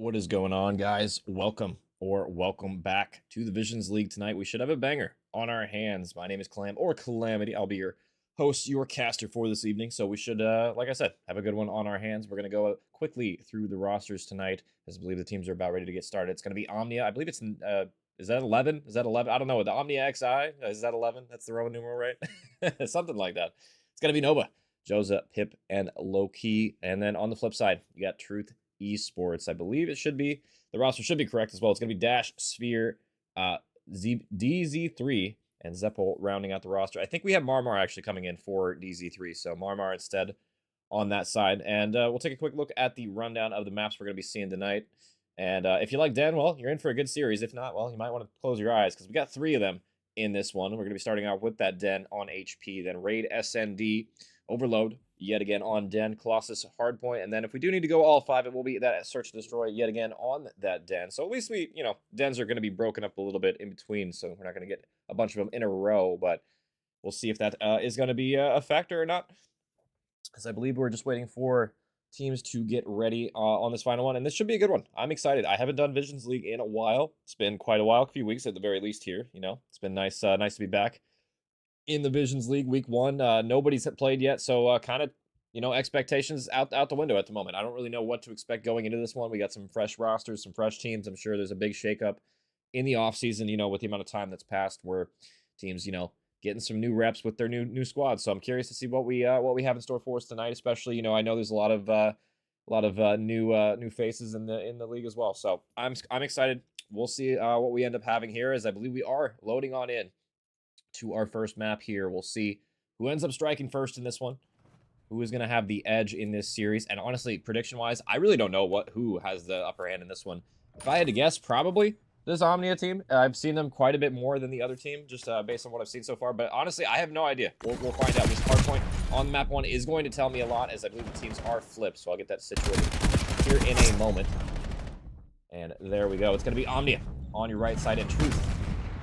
What is going on, guys? Welcome back to the Visionz League tonight. We should have a banger on our hands. My name is Calamity. I'll be your host, your caster for this evening. So we should, like I said, have a good one on our hands. We're going to go quickly through the rosters tonight, as I believe the teams are about ready to get started. It's going to be Omnia. I believe it's, is that 11? Is that 11? I don't know. The Omnia XI, is that 11? That's the Roman numeral, right? Something like that. It's going to be Nova, Joza, Pip, and Low-Key. And then on the flip side, you got Truth, Esports. I believe it should be, the roster should be correct as well. It's going to be Dash, Sphere, DZ3, and Zeppel rounding out the roster. I think we have Marmar actually coming in for DZ3, so Marmar instead on that side. And we'll take a quick look at the rundown of the maps we're going to be seeing tonight. And if you like Den, well, you're in for a good series. If not, well, you might want to close your eyes because we got 3 of them in this one. We're going to be starting out with that Den on HP, then Raid, SND, Overload, yet again on Den, Colossus, Hardpoint, and then if we do need to go all 5, it will be that Search and Destroy yet again on that Den. So at least we, Dens are going to be broken up a little bit in between, so we're not going to get a bunch of them in a row, but we'll see if that is going to be a factor or not, because I believe we're just waiting for teams to get ready on this final one, and this should be a good one. I'm excited. I haven't done Visionz League in a while. It's been quite a while, a few weeks at the very least here, It's been nice to be back in the Visionz League week 1. Nobody's played yet, so kind of, expectations out the window at the moment. I don't really know what to expect going into this one. We got some fresh rosters, some fresh teams. I'm sure there's a big shakeup in the offseason, with the amount of time that's passed where teams, getting some new reps with their new squads. So I'm curious to see what we have in store for us tonight, especially, I know there's a lot of new faces in the league as well. So I'm excited. We'll see what we end up having here, as I believe we are loading on in to our first map here. We'll see who ends up striking first in this one, who is going to have the edge in this series. And honestly, prediction-wise, I really don't know who has the upper hand in this one. If I had to guess, probably this Omnia team. I've seen them quite a bit more than the other team, just based on what I've seen so far. But honestly, I have no idea. We'll find out. This hardpoint on map 1 is going to tell me a lot, as I believe the teams are flipped. So I'll get that situated here in a moment. And there we go. It's going to be Omnia on your right side and Truth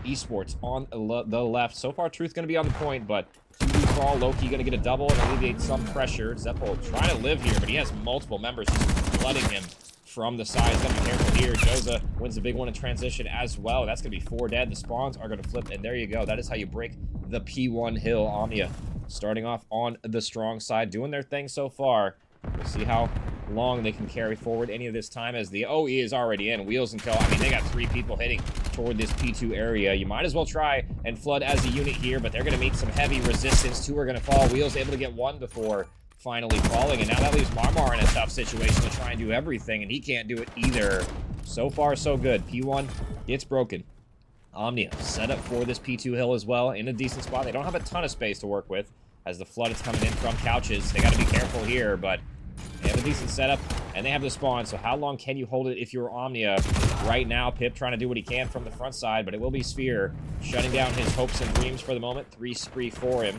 Esports on the left. So far, Truth going to be on the point, but 2D fall, Low-Key going to get a double and alleviate some pressure. Zeppel trying to live here, but he has multiple members just flooding him from the side. He's got to be careful here. Joza wins the big one in transition as well. That's going to be 4 dead. The spawns are going to flip, and there you go. That is how you break the P1 hill. Omnia starting off on the strong side, doing their thing so far. We'll see how long they can carry forward any of this time, as the OE is already in. Wheels and Co. I mean, they got 3 people hitting toward this P2 area. You might as well try and flood as a unit here, but they're going to meet some heavy resistance. 2 are going to fall. Wheels able to get 1 before finally falling, and now that leaves Marmar in a tough situation to try and do everything, and he can't do it either. So far, so good. P1 gets broken. Omnia set up for this P2 hill as well in a decent spot. They don't have a ton of space to work with, as the flood is coming in from couches. They got to be careful here, but they have a decent setup, and they have the spawn, so how long can you hold it if you're Omnia? Right now, Pip trying to do what he can from the front side, but it will be Sphere shutting down his hopes and dreams for the moment. 3 spree for him,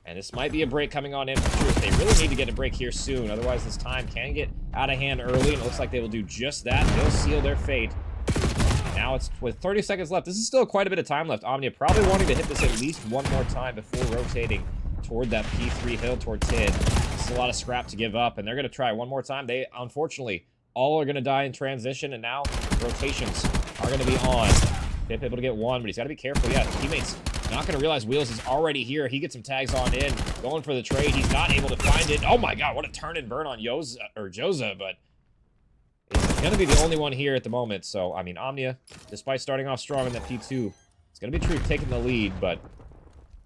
and this might be a break coming on in for Truth. They really need to get a break here soon, otherwise this time can get out of hand early, and it looks like they will do just that. They'll seal their fate. And now it's with 30 seconds left. This is still quite a bit of time left. Omnia probably wanting to hit this at least one more time before rotating toward that P3 hill toward Tid. A lot of scrap to give up, and they're going to try one more time. They, unfortunately, all are going to die in transition, and now rotations are going to be on. Pip able to get 1, but he's got to be careful. Yeah, teammates not going to realize Wheels is already here. He gets some tags on in, going for the trade. He's not able to find it. Oh my god, what a turn and burn on Joza, but he's going to be the only one here at the moment. So, I mean, Omnia, despite starting off strong in the P2, it's going to be Truth taking the lead, but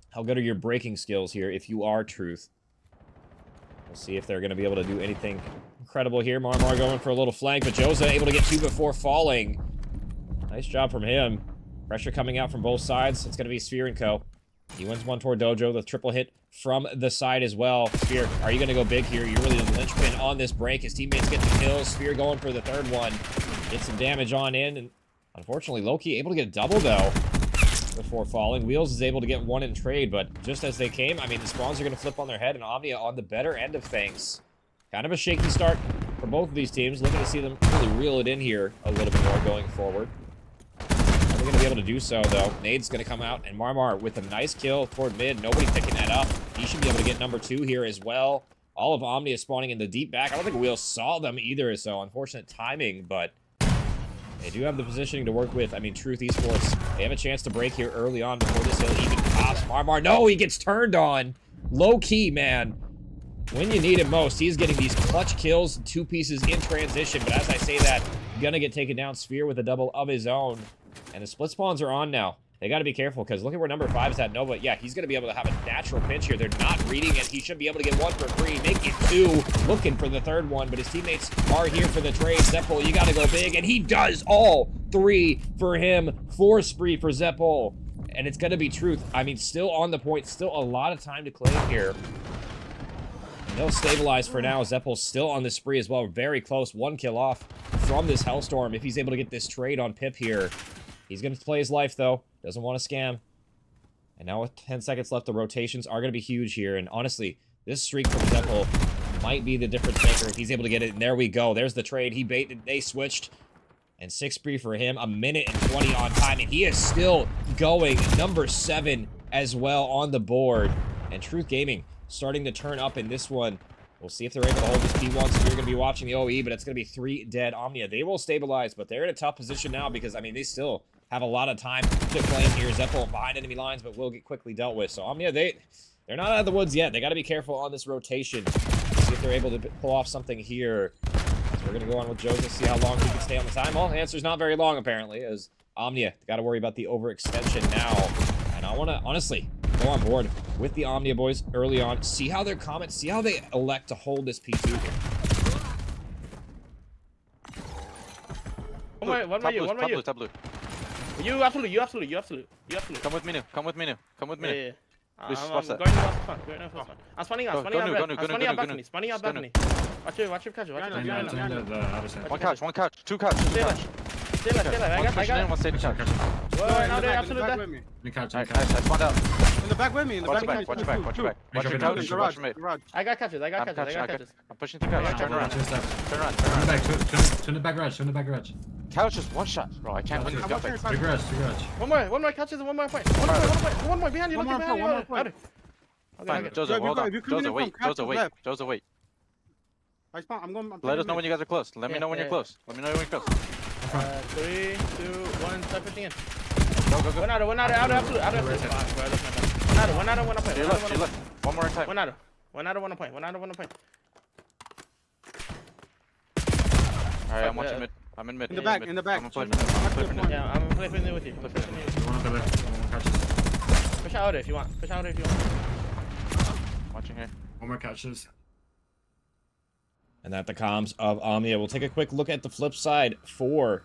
how good are your breaking skills here if you are Truth? We'll see if they're going to be able to do anything incredible here. Marmar going for a little flank, but Joza able to get 2 before falling. Nice job from him. Pressure coming out from both sides. It's going to be Sphere and Co. He wins 1 toward Dojo. The triple hit from the side as well. Sphere, are you going to go big here? You're really the linchpin on this break. His teammates get the kills. Sphere going for the 3rd one. Gets some damage on in, and unfortunately, Low-Key able to get a double, though, before falling. Wheels is able to get 1 in trade, but just as they came, I mean, the spawns are going to flip on their head, and Omnia on the better end of things. Kind of a shaky start for both of these teams. Looking to see them really reel it in here a little bit more going forward. Are they going to be able to do so, though? Nade's going to come out, and Marmar with a nice kill toward mid. Nobody picking that up. He should be able to get number 2 here as well. All of Omnia spawning in the deep back. I don't think Wheels saw them either, so unfortunate timing, but They do have the positioning to work with. I mean, Truth Esports, they have a chance to break here early on before this hill even pops. Marmar, no, he gets turned on. Low key, man. When you need him most, he's getting these clutch kills, 2 pieces in transition. But as I say that, gonna get taken down. Sphere with a double of his own. And the split spawns are on now. They got to be careful because look at where number 5 is at. Nova, yeah, he's going to be able to have a natural pinch here. They're not reading it. He should be able to get 1 for free, make it 2, looking for the 3rd one, but his teammates are here for the trade. Zeppel, you got to go big, and he does all 3 for him. 4 spree for Zeppel, and it's going to be Truth. I mean, still on the point, still a lot of time to claim here. They'll stabilize for now. Zeppel's still on the spree as well. Very close. 1 kill off from this Hellstorm if he's able to get this trade on Pip here. He's going to play his life, though. Doesn't want to scam. And now with 10 seconds left, the rotations are going to be huge here. And honestly, this streak from Zeppel might be the difference maker if he's able to get it. And there we go. There's the trade. He baited. They switched. And 6 spree for him. 1:20 on time. And he is still going. Number 7 as well on the board. And Truth Gaming starting to turn up in this one. We'll see if they're able to hold this P1, so you're going to be watching the OE, but it's going to be 3 dead Omnia. They will stabilize, but they're in a tough position now because, I mean, they still have a lot of time to claim here. Zeppel behind enemy lines, but will get quickly dealt with. So Omnia, they're not out of the woods yet. They got to be careful on this rotation. See if they're able to pull off something here. So we're going to go on with Joseph, see how long he can stay on the time. Well, the answer's not very long, apparently, as Omnia got to worry about the overextension now. And I want to, honestly, go on board with the Omnia boys early on. See how their comments, see how they elect to hold this P2 here. One more you. Tableau. You absolutely. Come with me now. Yeah. I'm spawning out. Spawning out balcony. Watch it, catch it. One catch, 2 catch. Still. I got. One stay in the catch. Now they're absolute death. I spawned out. In the back with me. Watch your back. Watch your couch. Watch your mate. I got catches. I'm pushing the couch. Turn around. Turn the back garage. Couch is 1 shot, bro. I can't win this gunfight. Two garage. One more catches and 1 more point. One more behind you. One more point. Fine, Joseph, hold on. Joseph, wait. I'm going. Let us know when you guys are close. Let me know when you're close. 3, 2, 1, start pushing in. Go. One out, absolute. One out, one up. To your left. One more time. One out, one up point. Alright, I'm watching mid. I'm in mid. In the back. I'm gonna play Yeah, I'm gonna play with you. Push out if you want. Watching here. One more catches. And at the comms of Omnia, we'll take a quick look at the flip side for...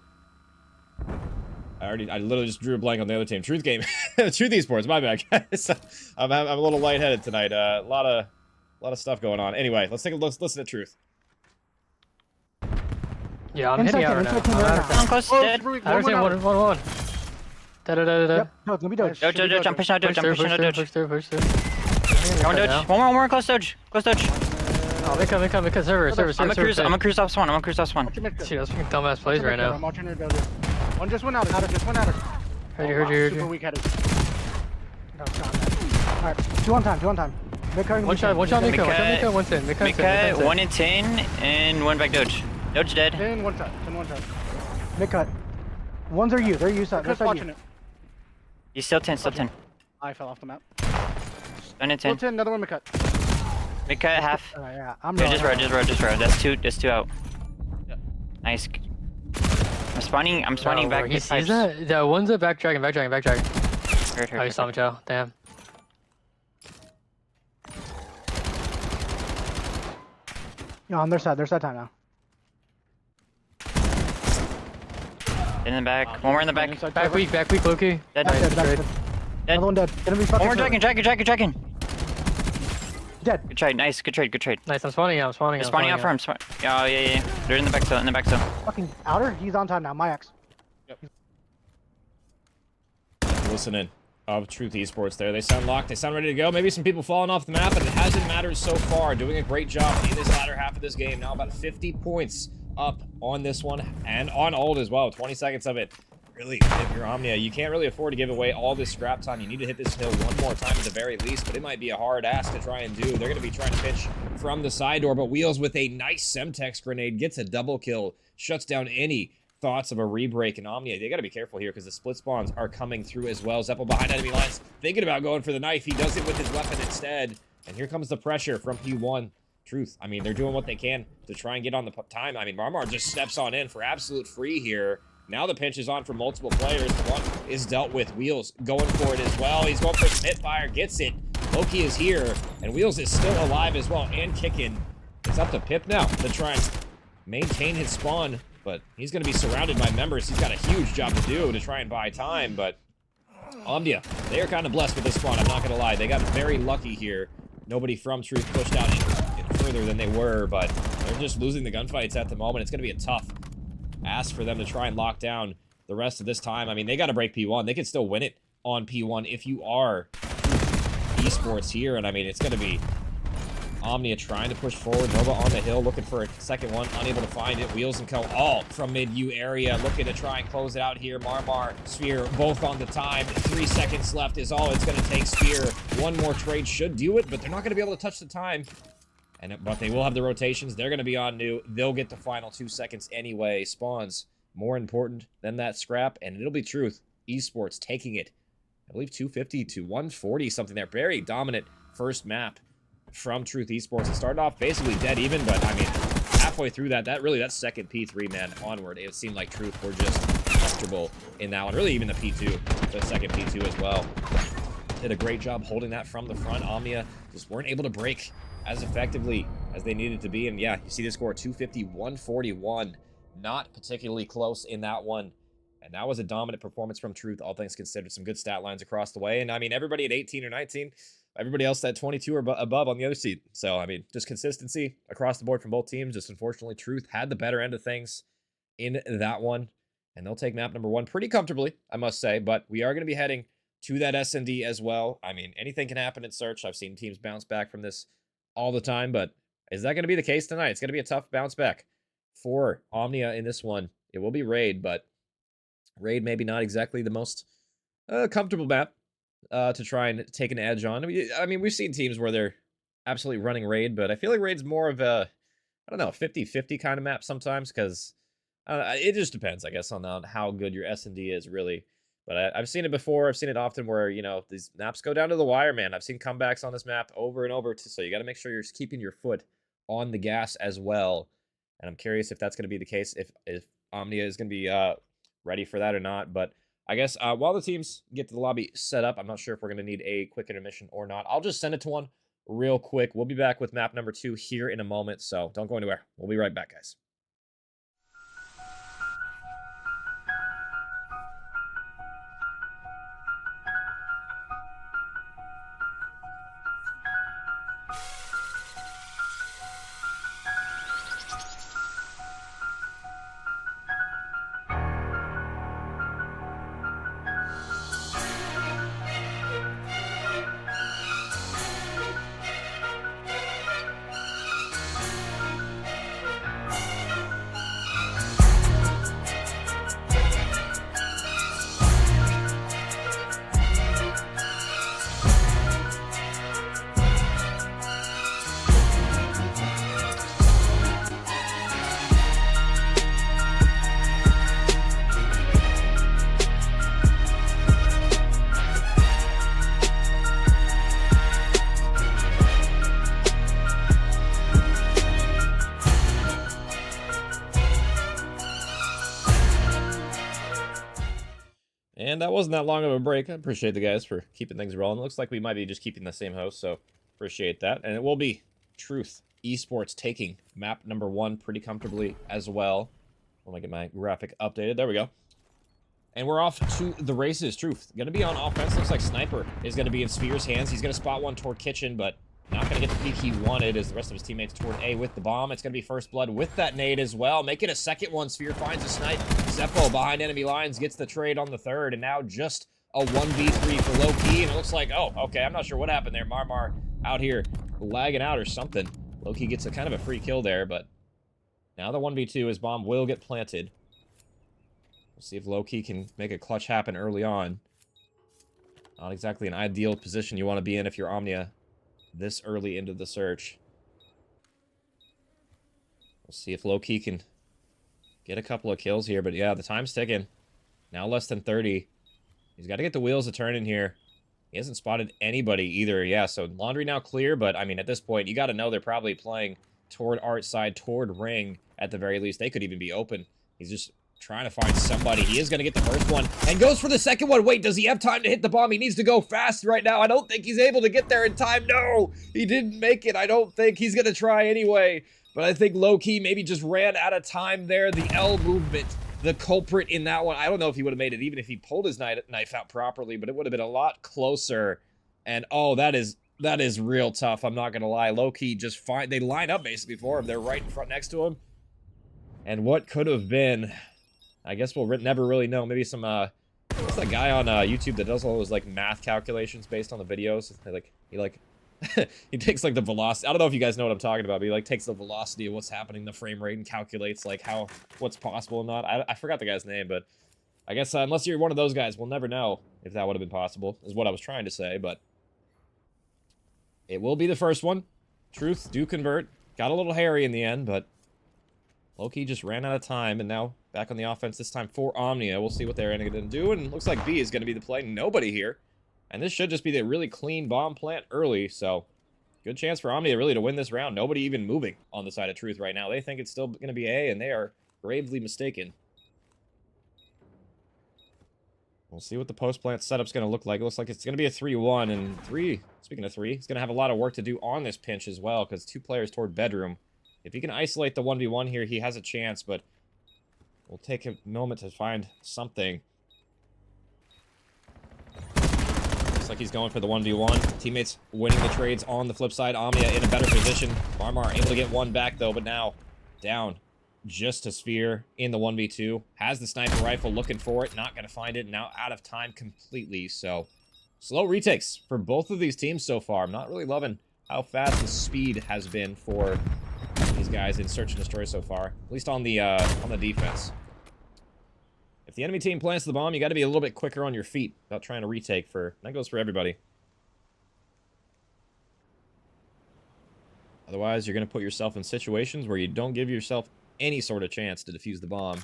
I literally just drew a blank on the other team. Truth Esports, my bad, guys. I'm a little lightheaded tonight. A lot of stuff going on. Anyway, let's take a look. Listen to Truth. Yeah, I'm hitting out right now. I'm close, dead. I understand, one. Da. Yep. No, it's gonna be Doge. Doge, I'm pushing out Doge, Push through. Going Doge, one more, close Doge. Oh, they come, server. I'm a cruise off spawn. Dude, that's fucking dumbass plays right now. I'm watching her Doge. One just went out. Heard you. Super weak headed. Alright, 2 on time. One shot, Mika, one's in. Mika, 1 in 10, and 1 back Doge. Doge dead. 10 one shot. Mid cut. Ones are you. They're you. They're watching it. He's still 10. I fell off the map. 1 in 10. 10, another one mid cut. Mika, half. Yeah, I'm Yeah, just row. That's 2 out. Yeah. Nice. I'm spawning back. He sees that? Yeah, one's a back dragon. Hurt. Oh, you saw him, Joe. Damn. No, on their side time now. In the back. One more in the back. Back weak, Loki. Dead. Nice. Another one dead. Gonna be One more dragon. Dead. Good trade. Nice. Good trade. Nice, I'm spawning out. They're spawning out for him. Oh, yeah. They're in the back zone. Fucking outer. He's on time now. My ex. Listen in. Of Truth Esports there. They sound locked. They sound ready to go. Maybe some people falling off the map, but it hasn't mattered so far. Doing a great job in this latter half of this game. Now about 50 points up on this one and on ult as well. 20 seconds of it. Really, if you're Omnia, you can't really afford to give away all this scrap time. You need to hit this hill one more time at the very least, but it might be a hard ask to try and do. They're going to be trying to pitch from the side door, but Wheels with a nice Semtex grenade gets a double kill, shuts down any thoughts of a re-break in Omnia. They got to be careful here because the split spawns are coming through as well. Zeppel behind enemy lines, thinking about going for the knife. He does it with his weapon instead. And here comes the pressure from P1. Truth. I mean, they're doing what they can to try and get on the time. I mean, Marmar just steps on in for absolute free here. Now the pinch is on for multiple players. One is dealt with. Wheels going for it as well. He's going for some hit fire, gets it. Loki is here, and Wheels is still alive as well and kicking. It's up to Pip now to try and maintain his spawn, but he's going to be surrounded by members. He's got a huge job to do to try and buy time, but Omnia, they are kind of blessed with this spawn, I'm not going to lie. They got very lucky here. Nobody from Truth pushed out any further than they were, but they're just losing the gunfights at the moment. It's going to be a tough ask for them to try and lock down the rest of this time. I mean, they got to break P1. They can still win it on P1 if you are Esports here, and I mean, it's going to be Omnia trying to push forward. Nova on the hill looking for a second one, unable to find it. Wheels and Co. all from mid-U area looking to try and close it out here. Marmar, Sphere, both on the time. 3 seconds left is all it's going to take. Sphere, one more trade should do it, but they're not going to be able to touch the time. But they will have the rotations. They're going to be on new. They'll get the final 2 seconds anyway. Spawns more important than that scrap, and it'll be Truth. Esports taking it. I believe 250 to 140, something there. Very dominant first map from Truth Esports. It started off basically dead even, but I mean, halfway through that second P3, man, onward, it seemed like Truth were just comfortable in that one. Really, even the P2, the second P2 as well. Did a great job holding that from the front. Omnia just weren't able to break as effectively as they needed to be. And yeah, you see the score, 250, 141. Not particularly close in that one. And that was a dominant performance from Truth, all things considered. Some good stat lines across the way. And I mean, everybody at 18 or 19, everybody else at 22 or above on the other seat. So, I mean, just consistency across the board from both teams. Just unfortunately, Truth had the better end of things in that one. And they'll take map number 1 pretty comfortably, I must say. But we are going to be heading to that S&D as well. I mean, anything can happen in Search. I've seen teams bounce back from this all the time. But is that going to be the case tonight? It's going to be a tough bounce back for Omnia in this one. It will be Raid, but Raid maybe not exactly the most comfortable map to try and take an edge on. I mean, we've seen teams where they're absolutely running Raid, but I feel like Raid's more of a, I don't know, 50-50 kind of map sometimes, because it just depends, I guess, on how good your S&D is, really. But I've seen it before. I've seen it often where, you know, these maps go down to the wire, man. I've seen comebacks on this map over and over, so you got to make sure you're keeping your foot on the gas as well. And I'm curious if that's going to be the case, if Omnia is going to be ready for that or not. But I guess while the teams get to the lobby set up, I'm not sure if we're going to need a quick intermission or not. I'll just send it to one real quick. We'll be back with map number 2 here in a moment, so don't go anywhere. We'll be right back, guys. And that wasn't that long of a break. I appreciate the guys for keeping things rolling. It looks like we might be just keeping the same host, so appreciate that. And it will be Truth Esports taking map number 1 pretty comfortably as well. Let me get my graphic updated. There we go. And we're off to the races. Truth going to be on offense. Looks like Sniper is going to be in Sphere's hands. He's going to spot one toward Kitchen, but not going to get the peek he wanted as the rest of his teammates toward A with the bomb. It's going to be First Blood with that nade as well. Make it a second one. Sphere finds a snipe. Zeppo behind enemy lines gets the trade on the third. And now just a 1v3 for Low-Key. And it looks like, oh, okay, I'm not sure what happened there. Marmar out here lagging out or something. Low-Key gets a kind of a free kill there, but now the 1v2, his bomb will get planted. We'll see if Low-Key can make a clutch happen early on. Not exactly an ideal position you want to be in if you're Omnia this early into the search. We'll see if Low-Key can get a couple of kills here. But yeah, the time's ticking. Now less than 30. He's got to get the wheels a turning here. He hasn't spotted anybody either. Yeah, so laundry now clear, but I mean, at this point, you got to know they're probably playing toward art side, toward ring at the very least. They could even be open. He's just trying to find somebody. He is going to get the first one and goes for the second one. Wait, does he have time to hit the bomb? He needs to go fast right now. I don't think he's able to get there in time. No, he didn't make it. I don't think he's going to try anyway. But I think low-key maybe just ran out of time there. The L movement, the culprit in that one. I don't know if he would have made it even if he pulled his knife out properly, but it would have been a lot closer. And oh, that is real tough. I'm not going to lie. Low-key just fine. They line up basically for him. They're right in front next to him. And what could have been... I guess we'll never really know. Maybe some, what's that guy on YouTube that does all those, like, math calculations based on the videos? He takes, like, the velocity. I don't know if you guys know what I'm talking about, but he, like, takes the velocity of what's happening, the frame rate, and calculates, like, what's possible and not. I forgot the guy's name, but I guess unless you're one of those guys, we'll never know if that would have been possible, is what I was trying to say, but it will be the first one. Truth do convert. Got a little hairy in the end, but Loki just ran out of time, and now back on the offense, this time for Omnia. We'll see what they're going to do, and looks like B is going to be the play. Nobody here. And this should just be the really clean bomb plant early, so good chance for Omnia really to win this round. Nobody even moving on the side of Truth right now. They think it's still going to be A, and they are gravely mistaken. We'll see what the post-plant setup's going to look like. It looks like it's going to be a 3-1, and speaking of 3, he's going to have a lot of work to do on this pinch as well, because 2 players toward bedroom. If he can isolate the 1v1 here, he has a chance, but we'll take a moment to find something. Looks like he's going for the 1v1. Teammates winning the trades on the flip side. Omnia in a better position. Marmar able to get one back, though, but now down just a sphere in the 1v2. Has the sniper rifle, looking for it. Not going to find it. Now out of time completely, so slow retakes for both of these teams so far. I'm not really loving how fast the speed has been for these guys in search and destroy so far, at least on the defense. If the enemy team plants the bomb, you got to be a little bit quicker on your feet about trying to retake. That goes for everybody. Otherwise, you're going to put yourself in situations where you don't give yourself any sort of chance to defuse the bomb.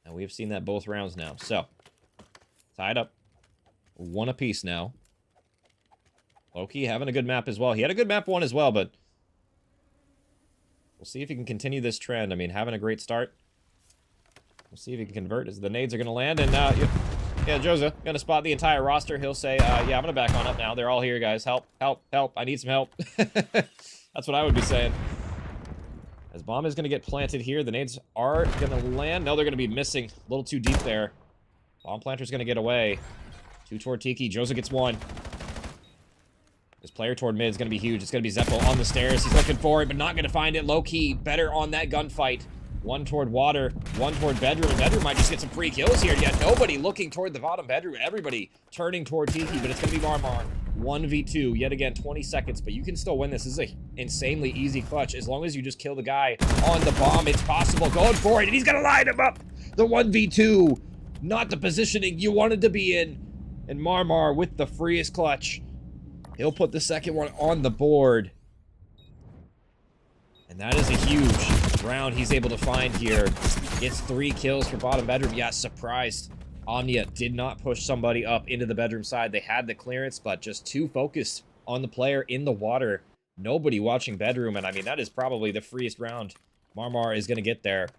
And we have seen that both rounds now. So, tied up. 1 apiece now. Loki having a good map as well. He had a good map 1 as well, but we'll see if he can continue this trend. I mean, having a great start. We'll see if he can convert as the nades are going to land. And, yeah, Joza going to spot the entire roster. He'll say, yeah, I'm going to back on up now. They're all here, guys. Help, help, help. I need some help. That's what I would be saying. As bomb is going to get planted here. The nades are going to land. No, they're going to be missing. A little too deep there. Bomb planter's going to get away. 2 toward Tiki. Joza gets 1. This player toward mid is going to be huge. It's going to be Zeppo on the stairs. He's looking for it, but not going to find it. Low-key, better on that gunfight. 1 toward water, 1 toward bedroom. Bedroom might just get some free kills here. Yet nobody looking toward the bottom bedroom. Everybody turning toward Tiki, but it's going to be Marmar. 1v2. Yet again, 20 seconds, but you can still win this. This is an insanely easy clutch. As long as you just kill the guy on the bomb, it's possible. Going for it, and he's going to line him up. The 1v2. Not the positioning you wanted to be in. And Marmar with the freest clutch. He'll put the second one on the board. And that is a huge round he's able to find here. Gets 3 kills for bottom bedroom. Yeah, surprised. Omnia did not push somebody up into the bedroom side. They had the clearance, but just too focused on the player in the water. Nobody watching bedroom, and I mean, that is probably the freest round Marmar is going to get there.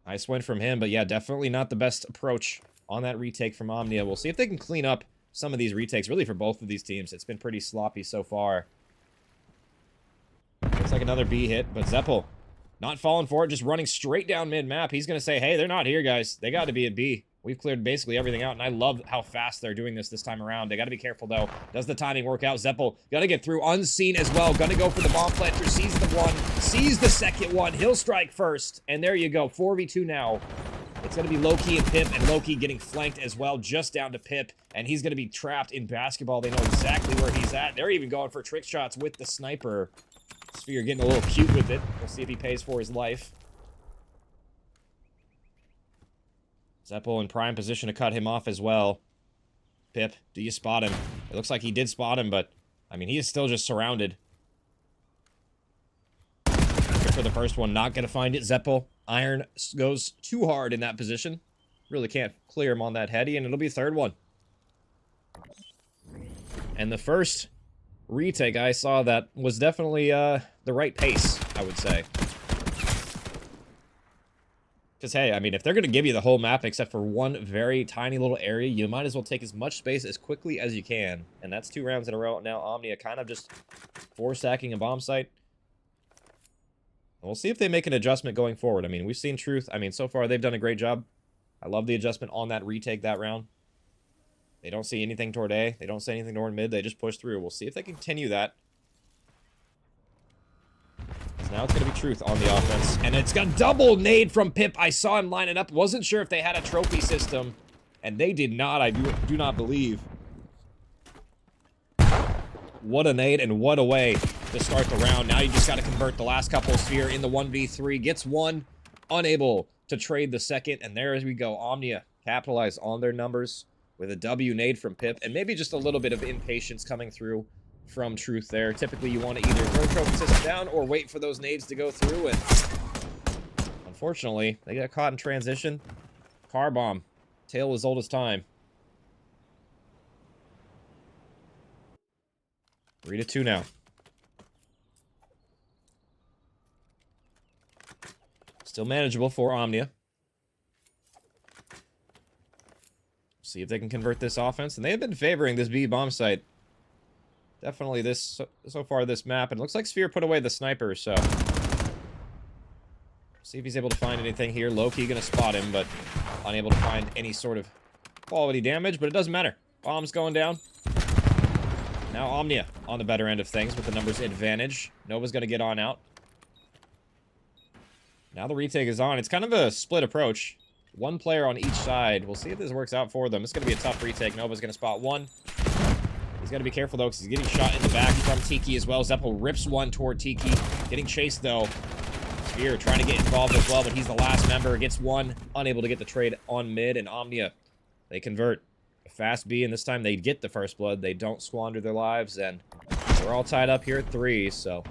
Nice win from him, but yeah, definitely not the best approach on that retake from Omnia. We'll see if they can clean up some of these retakes, really for both of these teams. It's been pretty sloppy so far. Looks like another B hit, but Zeppel not falling for it, just running straight down mid-map. He's going to say, hey, they're not here, guys. They got to be at B. We've cleared basically everything out, and I love how fast they're doing this time around. They got to be careful, though. Does the timing work out? Zeppel got to get through unseen as well. Going to go for the bomb planter. Sees the one. Sees the second one. He'll strike first. And there you go. 4v2 now. It's going to be Loki and Pip, and Loki getting flanked as well, just down to Pip. And he's going to be trapped in basketball. They know exactly where he's at. They're even going for trick shots with the sniper. Sphere getting a little cute with it. We'll see if he pays for his life. Zeppo in prime position to cut him off as well. Pip, do you spot him? It looks like he did spot him, but, I mean, he is still just surrounded. for the first one. Not going to find it. Zeppel. Iron goes too hard in that position. Really can't clear him on that heady, and it'll be third one. And the first retake I saw that was definitely the right pace, I would say. Because, hey, I mean, if they're going to give you the whole map except for one very tiny little area, you might as well take as much space as quickly as you can. And that's 2 rounds in a row. Now, Omnia kind of just 4-stacking a bomb site. And we'll see if they make an adjustment going forward. I mean, we've seen Truth. I mean, so far, they've done a great job. I love the adjustment on that retake that round. They don't see anything toward A. They don't see anything toward mid. They just push through. We'll see if they continue that. Now it's going to be Truth on the offense. And it's got double nade from Pip. I saw him line it up. Wasn't sure if they had a trophy system. And they did not, I do not believe. What a nade and what a way to start the round. Now you just got to convert the last couple of Sphere in the 1v3. Gets one. Unable to trade the second. And there we go. Omnia capitalize on their numbers with a W nade from Pip. And maybe just a little bit of impatience coming through from Truth there. Typically, you want to either throw trophy system down or wait for those nades to go through, and unfortunately, they got caught in transition. Car bomb. Tale as old as time. 3-2 now. Still manageable for Omnia. See if they can convert this offense, and they have been favoring this B bomb site. Definitely this, so far this map. And it looks like Sphere put away the sniper, so. See if he's able to find anything here. Low-key gonna spot him, but unable to find any sort of quality damage, but it doesn't matter. Bomb's going down. Now Omnia on the better end of things with the numbers advantage. Nova's gonna get on out. Now the retake is on. It's kind of a split approach. One player on each side. We'll see if this works out for them. It's gonna be a tough retake. Nova's gonna spot one. He's got to be careful, though, because he's getting shot in the back from Tiki as well. Zeppel rips one toward Tiki. Getting chased, though. Sphere trying to get involved as well, but he's the last member. Gets one. Unable to get the trade on mid. And Omnia, they convert a fast B, and this time they get the first blood. They don't squander their lives, and we're all tied up here at 3, so.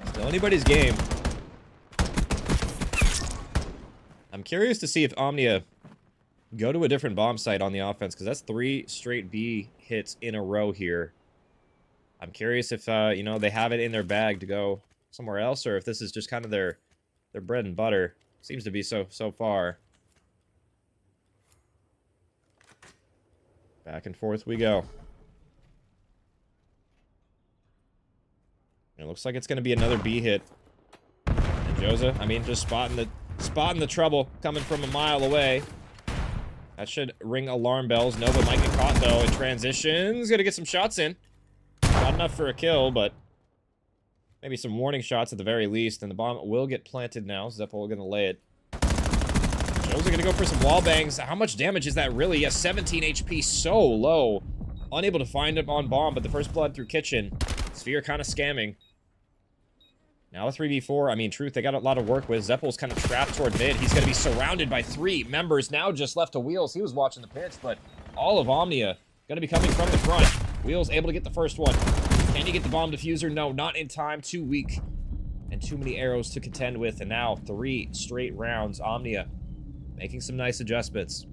Still anybody's game. I'm curious to see if Omnia go to a different bomb site on the offense, because that's 3 straight B hits in a row here. I'm curious if, you know, they have it in their bag to go somewhere else, or if this is just kind of their bread and butter. Seems to be so far. Back and forth we go. It looks like it's going to be another B hit. And Joza, I mean, just spotting the trouble coming from a mile away. That should ring alarm bells. Nova might get caught, though, in transitions. Gonna get some shots in. Not enough for a kill, but maybe some warning shots at the very least. And the bomb will get planted now. Zeppel gonna lay it. Joe's gonna go for some wall bangs. How much damage is that really? Yes, 17 HP, so low. Unable to find him on bomb, but the first blood through kitchen. Sphere kind of scamming. Now a 3v4. I mean, Truth, they got a lot of work with. Zeppel's kind of trapped toward mid. He's going to be surrounded by 3 members. Now just left to Wheels. He was watching the pitch, but all of Omnia going to be coming from the front. Wheels able to get the first one. Can he get the bomb diffuser? No, not in time. Too weak. And too many arrows to contend with. And now 3 straight rounds. Omnia making some nice adjustments.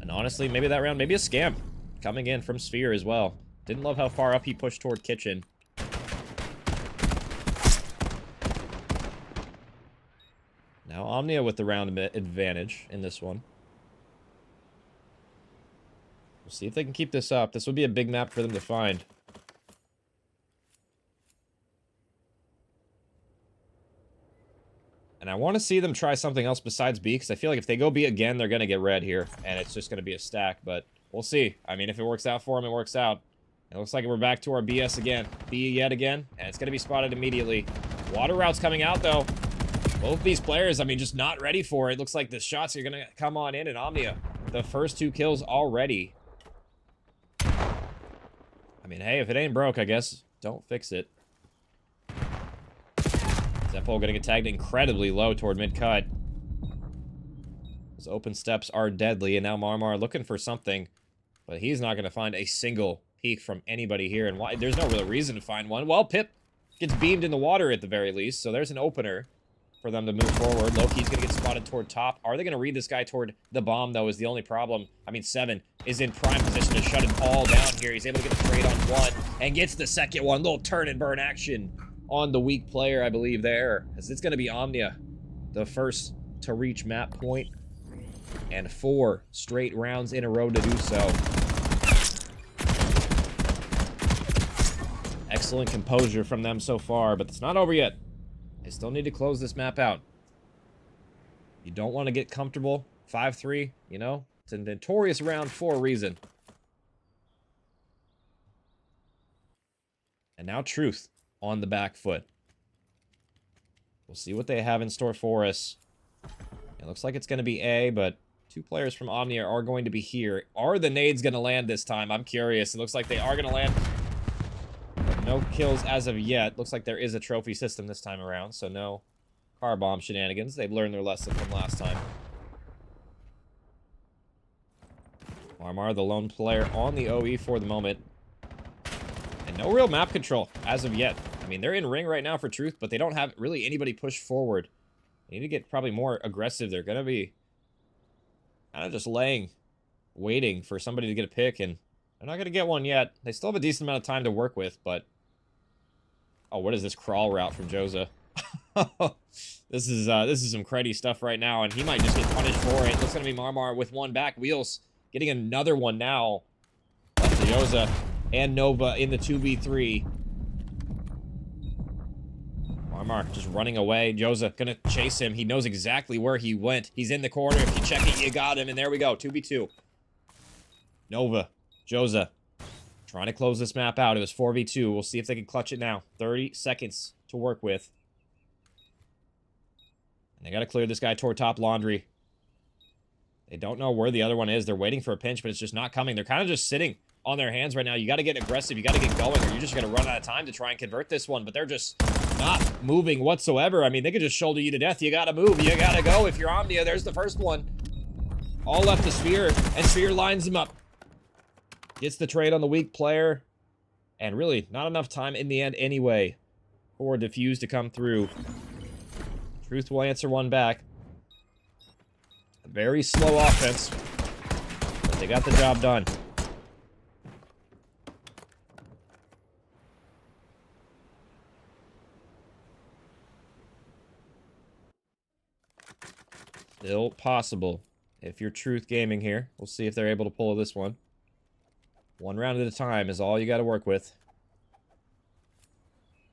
And honestly, maybe that round, maybe a scam coming in from Sphere as well. Didn't love how far up he pushed toward kitchen. Now Omnia with the round advantage in this one. We'll see if they can keep this up. This would be a big map for them to find. And I want to see them try something else besides B, because I feel like if they go B again, they're going to get red here. And it's just going to be a stack, but we'll see. I mean, if it works out for them, it works out. It looks like we're back to our BS again. B yet again, and it's going to be spotted immediately. Water route's coming out, though. Both these players, I mean, just not ready for it. Looks like the shots are going to come on in, and Omnia, the first 2 kills already. I mean, hey, if it ain't broke, I guess don't fix it. Zeppel gonna get tagged incredibly low toward mid-cut. Those open steps are deadly, and now Marmar looking for something, but he's not gonna find a single peek from anybody here, and why there's no real reason to find one. Well, Pip gets beamed in the water at the very least, so there's an opener for them to move forward. Loki's going to get spotted toward top. Are they going to read this guy toward the bomb, though, is the only problem. I mean, 7 is in prime position to shut it all down here. He's able to get the trade on 1 and gets the second one. Little turn and burn action on the weak player, I believe, there. As it's going to be Omnia, the first to reach map point, and 4 straight rounds in a row to do so. Excellent composure from them so far, but it's not over yet. They still need to close this map out. You don't want to get comfortable. 5-3, you know? It's a notorious round for a reason. And now Truth on the back foot. We'll see what they have in store for us. It looks like it's going to be A, but 2 players from Omnia are going to be here. Are the nades going to land this time? I'm curious. It looks like they are going to land. But no kills as of yet. Looks like there is a trophy system this time around, so no car bomb shenanigans. They've learned their lesson from last time. Marmar, the lone player on the OE for the moment. And no real map control as of yet. I mean, they're in ring right now for Truth, but they don't have really anybody push forward. They need to get probably more aggressive. They're going to be kind of just waiting for somebody to get a pick, and they're not going to get one yet. They still have a decent amount of time to work with, but... Oh, what is this crawl route from Joza? This is some cruddy stuff right now, and he might just get punished for it. Looks going to be Marmar with 1 back. Wheels getting another one now. Left to Joza and Nova in the 2v3. Marmar just running away. Joza gonna chase him. He knows exactly where he went. He's in the corner. If you check it, you got him. And there we go. 2v2. Nova. Joza. Trying to close this map out. It was 4v2. We'll see if they can clutch it now. 30 seconds to work with. And they gotta clear this guy toward top laundry. They don't know where the other one is. They're waiting for a pinch, but it's just not coming. They're kind of just sitting on their hands right now. You gotta get aggressive. You gotta get going, or you're just gonna run out of time to try and convert this one. But they're just not moving whatsoever. I mean, they could just shoulder you to death. You gotta move. You gotta go. If you're Omnia, there's the first one. All left to Sphere, and Sphere lines him up. Gets the trade on the weak player. And really, not enough time in the end anyway for Diffuse to come through. Truth will answer 1 back. A very slow offense, but they got the job done. Still possible if you're Truth Gaming here. We'll see if they're able to pull this one. 1 round at a time is all you got to work with.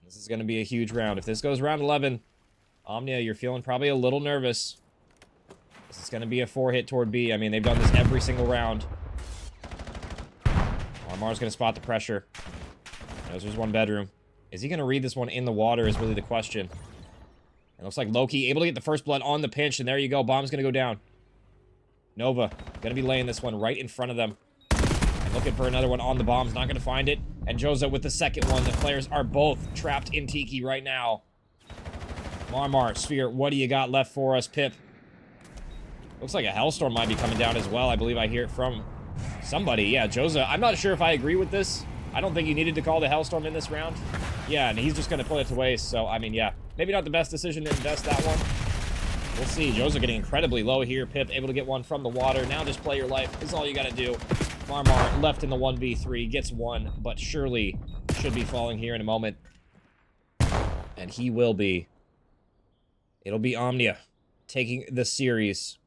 This is going to be a huge round. If this goes round 11, Omnia, you're feeling probably a little nervous. This is going to be a 4-hit toward B. I mean, they've done this every single round. Marmar's going to spot the pressure. Knows there's 1 bedroom. Is he going to read this one in the water is really the question. It looks like Loki able to get the first blood on the pinch, and there you go. Bomb's going to go down. Nova going to be laying this one right in front of them. And looking for another one on the bombs. Not going to find it. And Joza with the second one. The players are both trapped in Tiki right now. Marmar, Sphere, what do you got left for us, Pip? Looks like a Hellstorm might be coming down as well. I believe I hear it from somebody. Yeah, Joza. I'm not sure if I agree with this. I don't think you needed to call the Hellstorm in this round. Yeah, and he's just going to put it to waste. So, I mean, yeah. Maybe not the best decision to invest that one. We'll see. Joza getting incredibly low here. Pip able to get one from the water. Now just play your life is all you got to do. Marmar left in the 1v3. Gets 1, but surely should be falling here in a moment. And he will be. It'll be Omnia taking the series.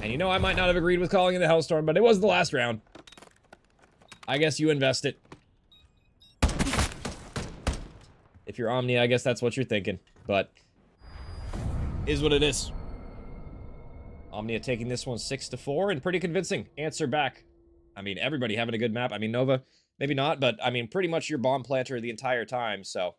And you know, I might not have agreed with calling it the Hellstorm, but it was the last round. I guess you invest it. If you're Omnia, I guess that's what you're thinking. But is what it is. Omnia taking this one 6-4 and pretty convincing answer back. I mean, everybody having a good map. I mean, Nova, maybe not, but I mean, pretty much your bomb planter the entire time, so.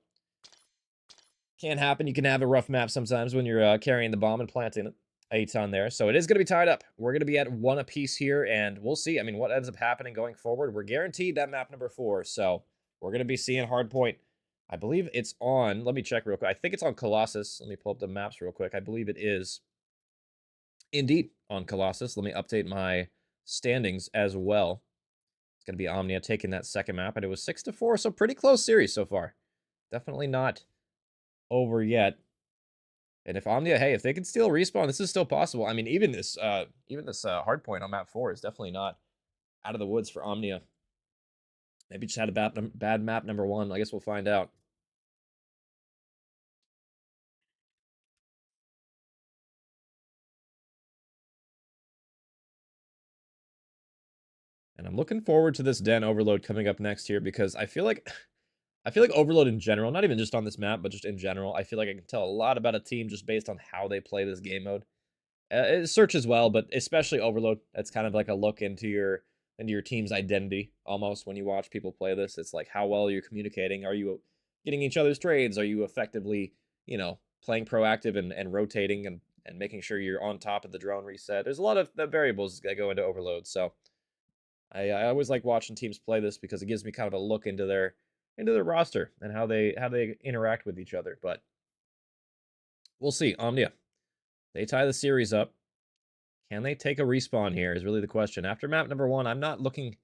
Can happen. You can have a rough map sometimes when you're carrying the bomb and planting it. 8 on there. So it is going to be tied up. We're going to be at 1 apiece here, and we'll see. I mean, what ends up happening going forward. We're guaranteed that map number 4, so we're going to be seeing Hardpoint. I believe it's on. Let me check real quick. I think it's on Colossus. Let me pull up the maps real quick. I believe it is indeed on Colossus. Let me update my standings as well. It's going to be Omnia taking that second map, and it was 6-4, so pretty close series so far. Definitely not over yet. And if Omnia, hey, if they can steal respawn, this is still possible. I mean, even this hard point on map 4 is definitely not out of the woods for Omnia. Maybe just had a bad map number 1. I guess we'll find out. And I'm looking forward to this Den Overload coming up next here because I feel like Overload in general, not even just on this map, but just in general, I feel like I can tell a lot about a team just based on how they play this game mode. Search as well, but especially Overload. That's kind of like a look into your team's identity almost when you watch people play this. It's like how well you're communicating. Are you getting each other's trades? Are you effectively, playing proactive and rotating and making sure you're on top of the drone reset? There's a lot of variables that go into Overload, so I always like watching teams play this because it gives me kind of a look into their roster and how they interact with each other. But we'll see. Omnia, they tie the series up. Can they take a respawn here is really the question. After map number 1, it's not looking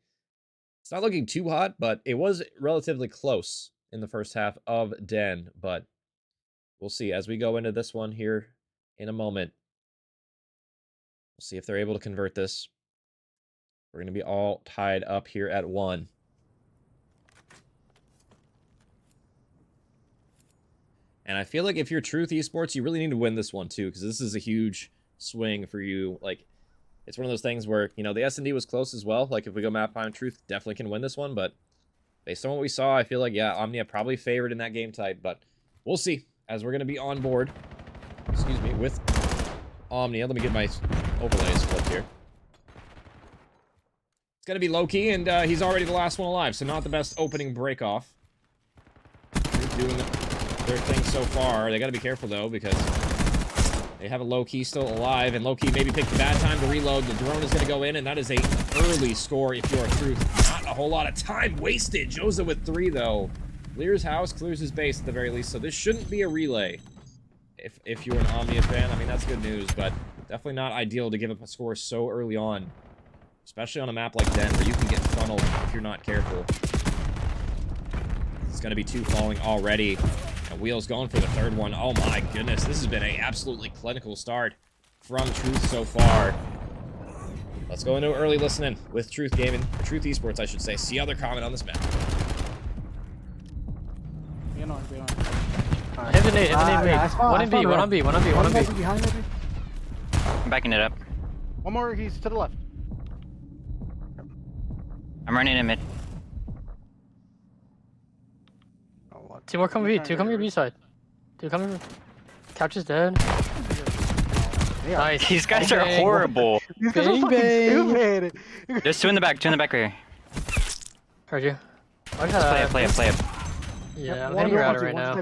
too hot, but it was relatively close in the first half of Den. But we'll see as we go into this one here in a moment. We'll see if they're able to convert this. We're going to be all tied up here at 1. And I feel like if you're Truth Esports, you really need to win this one too, because this is a huge swing for you. Like, it's one of those things where, the S&D was close as well. Like, if we go map time, Truth definitely can win this one, but based on what we saw, I feel like, yeah, Omnia probably favored in that game type, but we'll see as we're going to be on board, with Omnia. Let me get my overlays flipped here. It's going to be low-key, and he's already the last one alive, so not the best opening break-off. Doing their thing so far. They got to be careful, though, because they have a low-key still alive, and low-key maybe picked the bad time to reload. The drone is going to go in, and that is a early score if you're a Truth. Not a whole lot of time wasted. Joza with 3, though. Clears house, clears his base at the very least, so this shouldn't be a relay. If you're an Omnia fan, I mean, that's good news, but definitely not ideal to give up a score so early on. Especially on a map like Den, where you can get funneled if you're not careful. It's going to be 2 falling already. And Wheel's going for the 3rd one. Oh my goodness, this has been a absolutely clinical start from Truth so far. Let's go into early listening with Truth Gaming, Truth Esports, I should say. See other comment on this map. Hit the nade, One in B, one on B. I'm backing it up. One more, he's to the left. I'm running in mid. 2 more come B, 2 come your B side. 2 come your... Couch is dead. Yeah. Nice. These guys are horrible. These guys are fucking stupid. There's 2 in the back right here. Heard you. Play up. Yeah, I'm hitting your outer right now.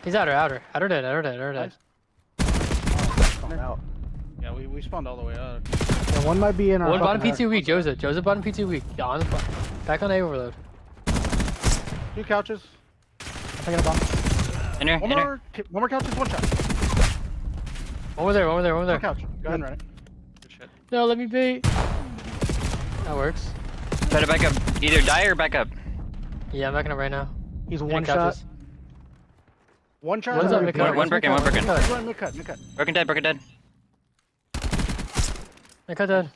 He's outer dead. Yeah, we spawned all the way out. Yeah, one might be in our... One bottom P2 weak, Joza bottom P2 weak. Yeah, on the back on A overload. 2 couches. I'm taking a bomb. In here. One more couch is 1 shot. One more there. One couch. Go ahead and run it. Good shit. No, let me bait. That works. Try to back up. Either die or back up. Yeah, I'm backing up right now. He's Hitting 1 couches. shot. 1 shot. One's on mid-cut. One broken. Mid-cut. Broken dead. Mid-cut dead.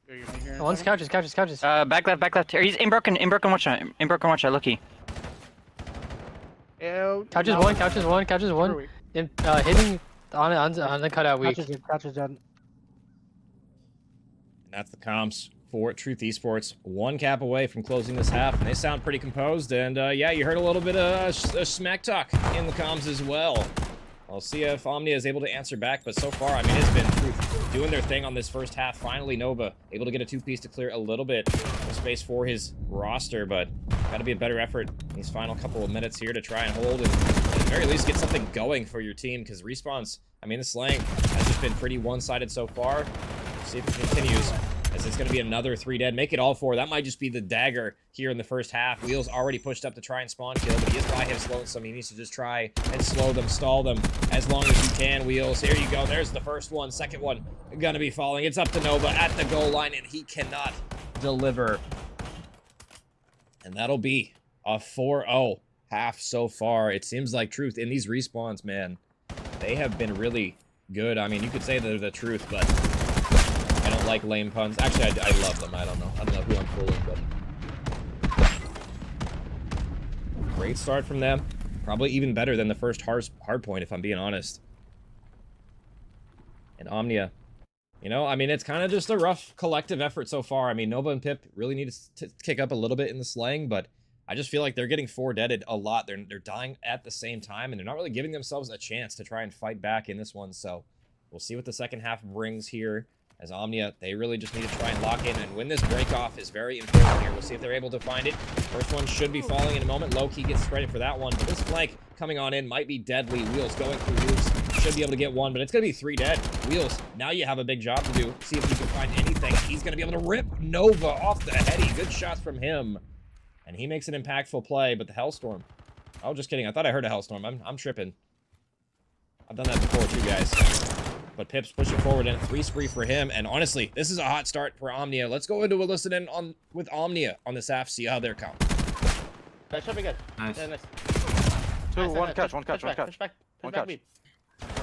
Here, One's couches. Back left. He's in broken 1 shot. Lucky. Couches one. Hitting on the cutout weak. Couch is dead. That's the comms for Truth Esports. 1 cap away from closing this half, and they sound pretty composed. And yeah, you heard a little bit of smack talk in the comms as well. I'll see if Omnia is able to answer back, but so far, I mean, it's been Truth doing their thing on this first half. Finally, Nova able to get a 2-piece to clear a little bit of space for his roster, but got to be a better effort in these final couple of minutes here to try and hold and at the very least get something going for your team, because respawns, I mean, this lane has just been pretty one-sided so far. See if it continues. as it's going to be another 3 dead. Make it all 4. That might just be the dagger here in the first half. Wheels already pushed up to try and spawn kill, but he is by him slowing some. He needs to just try and slow them, stall them as long as you can, Wheels. Here you go. There's the first one. Second one going to be falling. It's up to Nova at the goal line, and he cannot deliver. And that'll be a 4-0 half so far. It seems like Truth in these respawns, man, they have been really good. I mean, you could say they're the truth, but I don't like lame puns. Actually, I love them. I don't know who I'm fooling, but great start from them. Probably even better than the first hard point, if I'm being honest. And Omnia, you know, I mean, it's kind of just a rough collective effort so far. I mean, Nova and Pip really need to kick up a little bit in the slaying, but I just feel like they're getting 4-deaded a lot. They're dying at the same time, and they're not really giving themselves a chance to try and fight back in this one. So we'll see what the second half brings here. As Omnia, they really just need to try and lock in and win this break-off is very important here. We'll see if they're able to find it. First one should be falling in a moment. Low-key gets credit for that one, but this flank coming on in might be deadly. Wheels going through roofs. Should be able to get one, but it's going to be 3 dead. Wheels, now you have a big job to do. See if you can find anything. He's going to be able to rip Nova off the heady. Good shots from him. And he makes an impactful play, but the Hellstorm. Oh, just kidding. I thought I heard a Hellstorm. I'm tripping. I've done that before too, guys. But Pip's pushing forward and 3 spree for him. And honestly, this is a hot start for Omnia. Let's go into a listen in on with Omnia on this half, see how they're coming. That should be good. Nice. Yeah, nice. Two, one catch. Push back. One catch. Mid.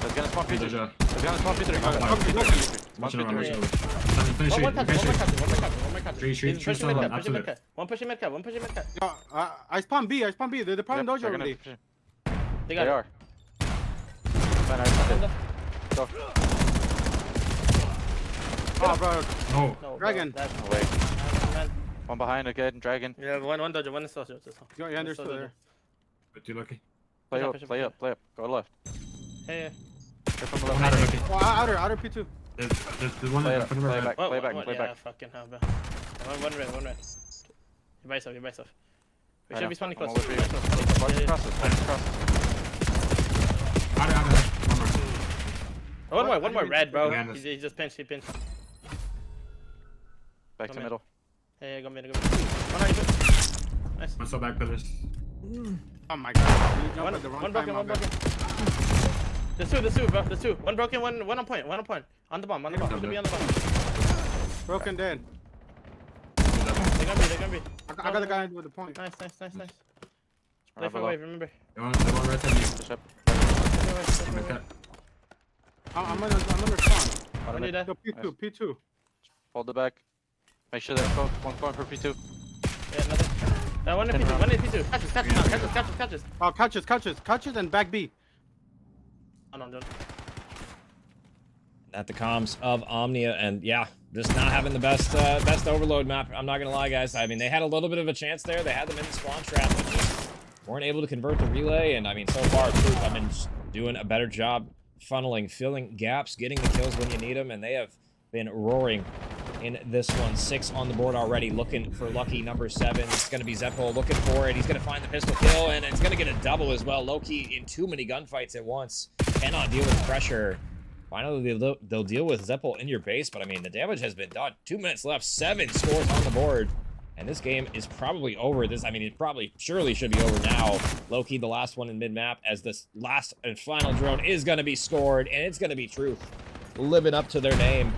There's gonna spawn P3. There's a- There's gonna spawn P3. Watch it over, watch it Yeah. over. Finish One more it, catch. finish it. One more catch. Three, He's pushing stun, mid cap, absolute. One pushing mid cap. I spawn B. They're probably dojo already. They got it. are. Man, I stunned it. Go. Oh, bro. Oh, No, Dragon. bro, that's- No way. man. One behind again, Dragon. Yeah, one dojo, one is dojo. Yeah, they're still there. but too lucky. Play Push up, up, play push up, play up. Go left. Hey, Get from the One left. out lucky. Oh, outer P2. There's one Play in up, front of play our back, What, play what, back, what? play Yeah, back. fucking hell, bro. One red. You buy stuff. We I should know. be spawning I'm close. over here. Nice one. Watch Yeah, the yeah. crosses, watch the crosses. One more. One more red, bro. Yeah, He just pinched. Back Come to in. middle. Hey, go mid. One on you. Nice. One saw back pillars. Oh my god. You jumped at the wrong One time, broken, my one bad. broken. There's two, bro. There's two. One broken, one on point. On the bomb. Should be on the bomb. Broken dead. They're gonna be. I got the guy with the point. Nice. Play Have for a a look. wave, remember. They want right on you. Push up. Mid cut. I'm under spawn. When you die. Go P2. Hold the back. Make sure there's one going for P2. Yeah, nothing. One in P2. Catches. Oh, catches and back B. Oh, no, don't. At the comms of Omnia, and yeah, just not having the best overload map. I'm not gonna lie, guys. I mean, they had a little bit of a chance there. They had them in the spawn trap, but just weren't able to convert the relay. And I mean, so far, Truth, I've been just doing a better job funneling, filling gaps, getting the kills when you need them, and they have been roaring in this one. 6 on the board already, looking for lucky number 7. It's going to be Zeppo looking for it. He's going to find the pistol kill, and it's going to get a double as well. Low-key in too many gunfights at once. Cannot deal with pressure. Finally, they'll deal with Zeppo in your base, but I mean, the damage has been done. 2 minutes left, 7 scores on the board. And this game is probably over. It surely should be over now. Low-key, the last one in mid-map, as this last and final drone is going to be scored, and it's going to be Truth living up to their name.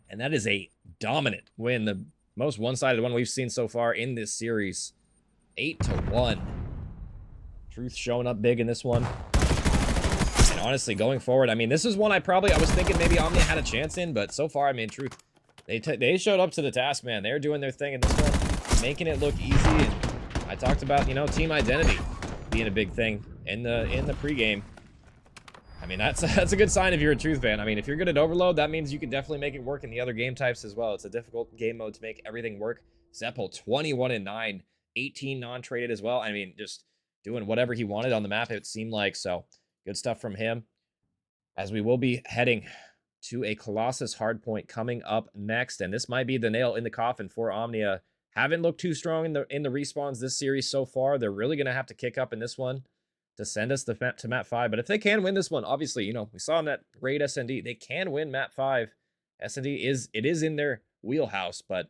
And that is a dominant win, the most one-sided one we've seen so far in this series. 8-1. Truth showing up big in this one. And honestly, going forward, I mean, this is one I was thinking maybe Omnia had a chance in, but so far, I mean, Truth, they showed up to the task, man. They're doing their thing in this one, making it look easy. And I talked about, you know, team identity being a big thing in the pregame. I mean, that's a good sign if you're a Truth fan. I mean, if you're good at Overload, that means you can definitely make it work in the other game types as well. It's a difficult game mode to make everything work. Zeppo, 21-9, 18 non-traded as well. I mean, just doing whatever he wanted on the map, it seemed like. So, good stuff from him. As we will be heading to a Colossus hardpoint coming up next. And this might be the nail in the coffin for Omnia. Haven't looked too strong in the respawns this series so far. They're really going to have to kick up in this one to send us to map 5. But if they can win this one, obviously, you know, we saw in that raid SND, they can win map 5. SND is in their wheelhouse, but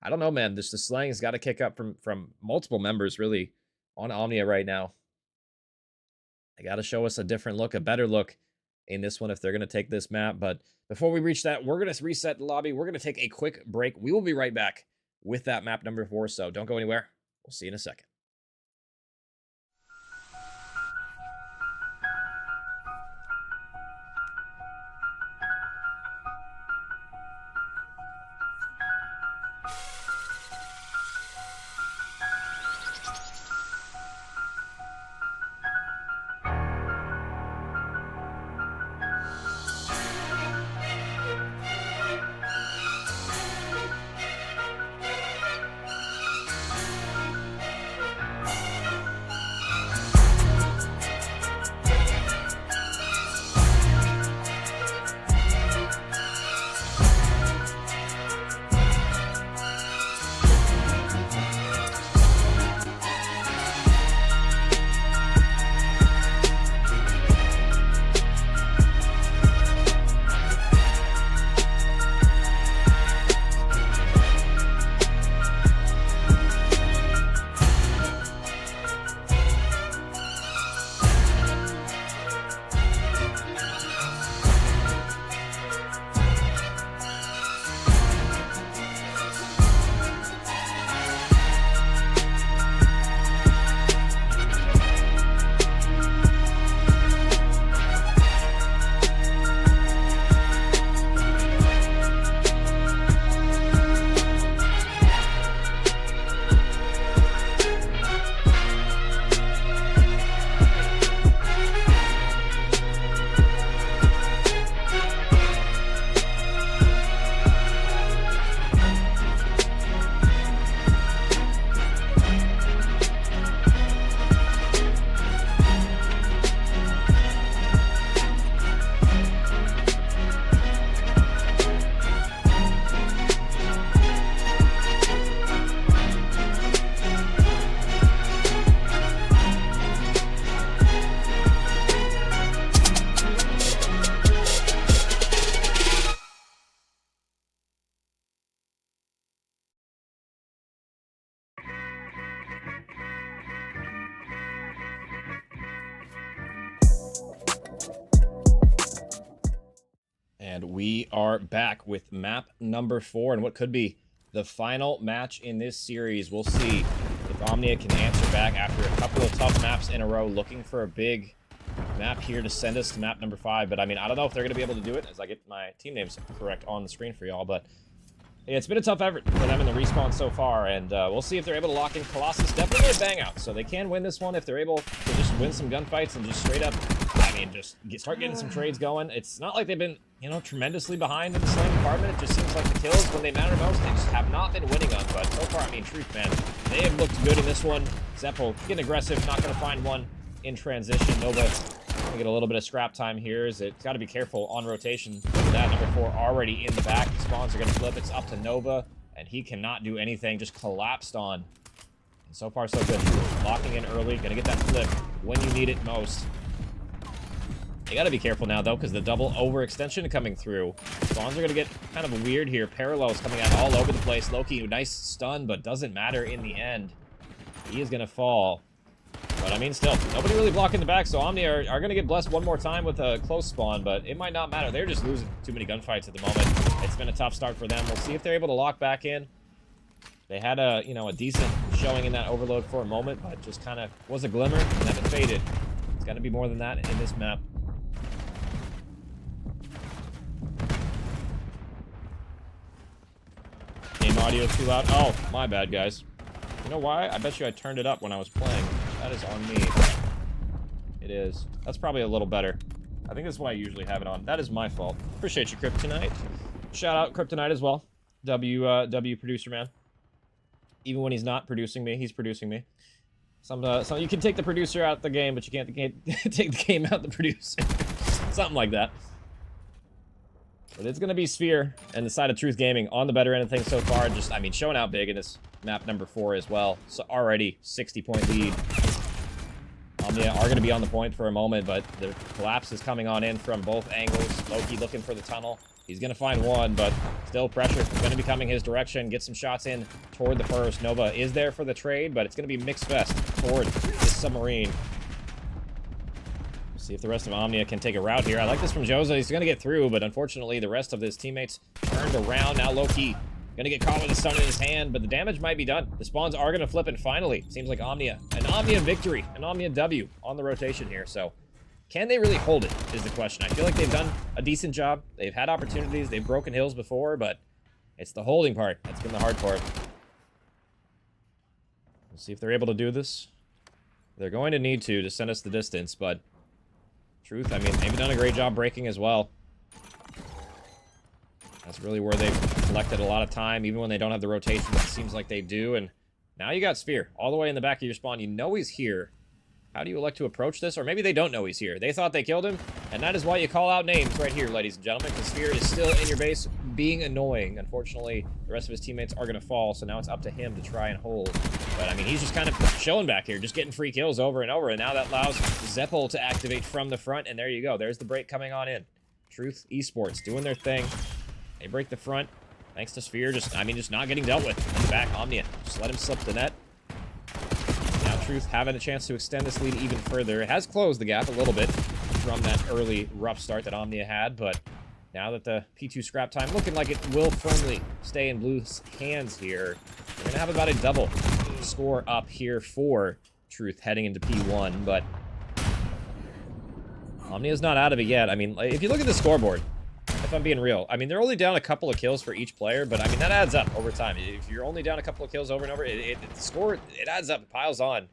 I don't know, man. The slang has got to kick up from multiple members, really, on Omnia right now. They got to show us a different look, a better look in this one if they're going to take this map. But before we reach that, we're going to reset the lobby. We're going to take a quick break. We will be right back with that map number 4, so don't go anywhere. We'll see you in a second. And we are back with map number 4 and what could be the final match in this series. We'll see if Omnia can answer back after a couple of tough maps in a row, looking for a big map here to send us to map number 5. But I mean, I don't know if they're going to be able to do it as I get my team names correct on the screen for y'all. But yeah, it's been a tough effort for them in the respawn so far, and we'll see if they're able to lock in Colossus. Definitely a bang out, so they can win this one if they're able to just win some gunfights and just straight up, I mean, just start getting some trades going. It's not like they've been, you know, tremendously behind in the slam department. It just seems like the kills, when they matter most, they just have not been winning on. But so far, I mean, truth, man, they have looked good in this one. Zeppo getting aggressive, not going to find one in transition. Nova gonna get a little bit of scrap time here. It's got to be careful on rotation. That number 4 already in the back. The spawns are going to flip. It's up to Nova, and he cannot do anything. Just collapsed on. And so far, so good. Locking in early. Gonna get that flip when you need it most. You got to be careful now, though, because the double overextension coming through. Spawns are going to get kind of weird here. Parallels coming out all over the place. Loki, nice stun, but doesn't matter in the end. He is going to fall. But, I mean, still, nobody really blocking the back, so Omnia are going to get blessed one more time with a close spawn, but it might not matter. They're just losing too many gunfights at the moment. It's been a tough start for them. We'll see if they're able to lock back in. They had a, you know, a decent showing in that overload for a moment, but just kind of was a glimmer, and then it faded. It's got to be more than that in this map. Game audio too loud. Oh, my bad, guys. You know why? I bet you I turned it up when I was playing. That is on me. It is. That's probably a little better. I think that's why I usually have it on. That is my fault. Appreciate you, Kryptonite. Shout out Kryptonite as well. W producer man. Even when he's not producing me, he's producing me. Some you can take the producer out the game, but you can't take the game out the producer. Something like that. But it's going to be Sphere and the side of Truth Gaming on the better end of things so far. Just, I mean, showing out big in this map number 4 as well. So already 60-point lead. Omnia are going to be on the point for a moment, but the collapse is coming on in from both angles. Loki looking for the tunnel. He's going to find one, but still pressure going to be coming his direction. Get some shots in toward the first. Nova is there for the trade, but it's going to be mixed fest toward this submarine. See if the rest of Omnia can take a route here. I like this from Joza. He's going to get through, but unfortunately, the rest of his teammates turned around. Now low-key. Going to get caught with a stun in his hand, but the damage might be done. The spawns are going to flip, and finally, seems like Omnia. An Omnia victory. An Omnia W on the rotation here. So, can they really hold it, is the question. I feel like they've done a decent job. They've had opportunities. They've broken hills before, but it's the holding part that's been the hard part. We'll see if they're able to do this. They're going to need to send us the distance, but Truth, I mean, they've done a great job breaking as well. That's really where they've collected a lot of time, even when they don't have the rotation. It seems like they do, and now you got Sphere all the way in the back of your spawn. You know he's here. How do you elect to approach this? Or maybe they don't know he's here. They thought they killed him, and that is why you call out names right here, ladies and gentlemen, because Sphere is still in your base being annoying. Unfortunately, the rest of his teammates are going to fall, so now it's up to him to try and hold. But, I mean, he's just kind of chilling back here, just getting free kills over and over, and now that allows Zeppel to activate from the front, and there you go. There's the break coming on in. Truth Esports doing their thing. They break the front, thanks to Sphere, just not getting dealt with. In the back, Omnia, just let him slip the net. Now Truth having a chance to extend this lead even further. It has closed the gap a little bit from that early rough start that Omnia had, but now that the P2 scrap time looking like it will firmly stay in Blue's hands here, we're going to have about a double score up here for Truth heading into P1, but Omnia's not out of it yet. I mean, if you look at the scoreboard, if I'm being real, I mean, they're only down a couple of kills for each player, but I mean, that adds up over time. If you're only down a couple of kills over and over, the score, it adds up, it piles on.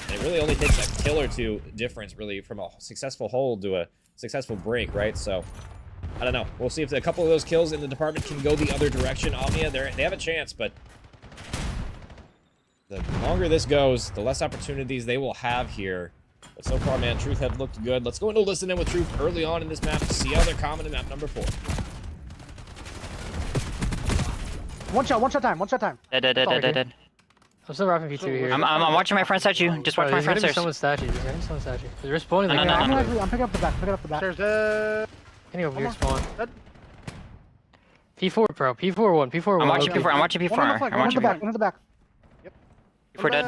And it really only takes a kill or two difference, really, from a successful hold to a successful break, right? So, I don't know. We'll see if a couple of those kills in the department can go the other direction. Omnia, they have a chance, but the longer this goes, the less opportunities they will have here. But so far, man, Truth have looked good. Let's go into listen in with Truth early on in this map to see how they're common in map number 4. One shot time. Dead. I'm still wrapping P2 here. I'm watching my front statue. Just watch my front There's stairs. someone's statue. They're spawning. No. I'm picking up the back. There's Can you go here spawn? Dead. P4 pro. P4 one. P4 one. I'm watching P4. I'm watching P4. I'm watching P4. One in the back. P4 dead.